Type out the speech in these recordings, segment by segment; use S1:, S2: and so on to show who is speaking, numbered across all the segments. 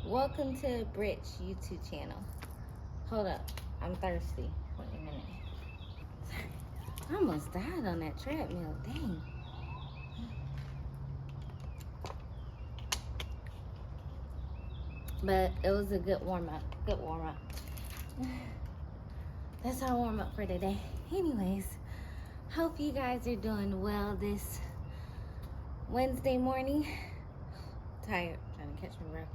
S1: Welcome to Britt's YouTube channel. Hold up, I'm thirsty. Wait a minute. Sorry. I almost died on that treadmill. Dang. But it was a good warm up. Good warm up. That's our warm up for today. Anyways, hope you guys are doing well this Wednesday morning. Tired, trying to catch my breath.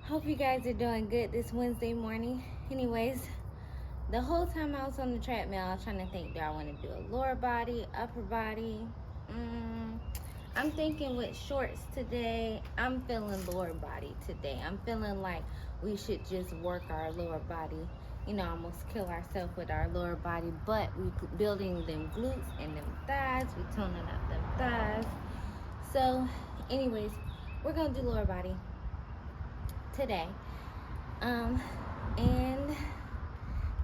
S1: Hope you guys are doing good this Wednesday morning. Anyways, the whole time I was on the treadmill, I was trying to think, do I want to do a lower body, upper body? I'm thinking with shorts today. I'm feeling lower body today. I'm feeling like we should just work our lower body. You know, almost kill ourselves with our lower body, but we building them glutes and them thighs. We toning up them thighs. So, anyways, we're gonna do lower body today, and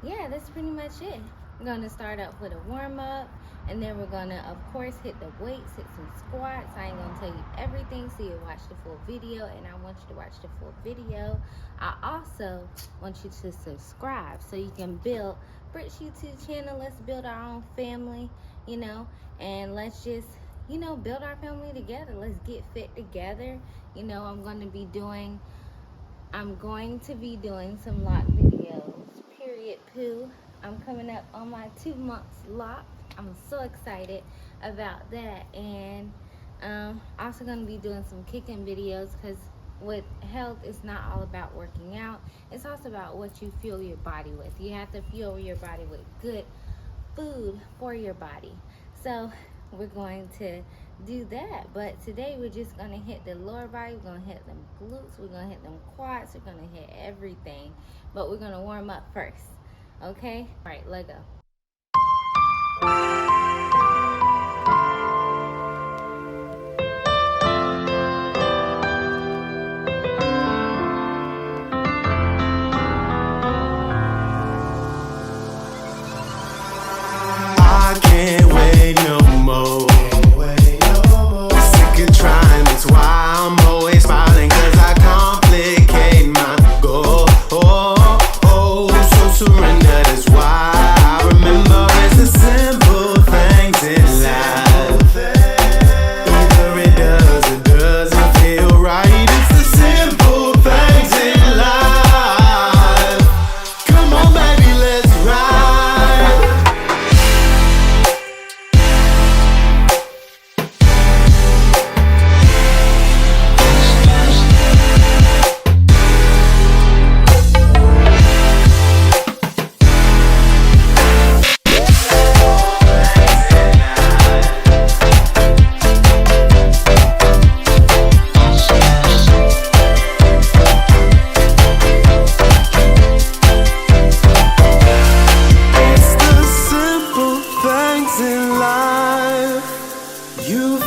S1: yeah, that's pretty much it. We're gonna start up with a warm-up, and then we're gonna, of course, hit the weights, hit some squats. I ain't gonna tell you everything, so you watch the full video, and I want you to watch the full video. I also want you to subscribe so you can build Britt's YouTube channel. Let's build our own family, you know, and let's just, you know, build our family together. Let's get fit together. You know, I'm going to be doing some lock videos, period, poo. I'm coming up on my 2 months lock. I'm so excited about that. And also going to be doing some kicking videos, because with health, it's not all about working out. It's also about what you fuel your body with. You have to fuel your body with good food for your body. So we're going to do that, but today we're just gonna hit the lower body. We're gonna hit them glutes, we're gonna hit them quads, we're gonna hit everything, but we're gonna warm up first. Okay, all right, let go.
S2: I can't wait no more. Trying, that's why I'm always smiling, cause I complicate my goal. So surrender, that's why I remember it's the simple things in life. Either it does or doesn't feel right. It's the simple things in life. Come on baby, let's ride. You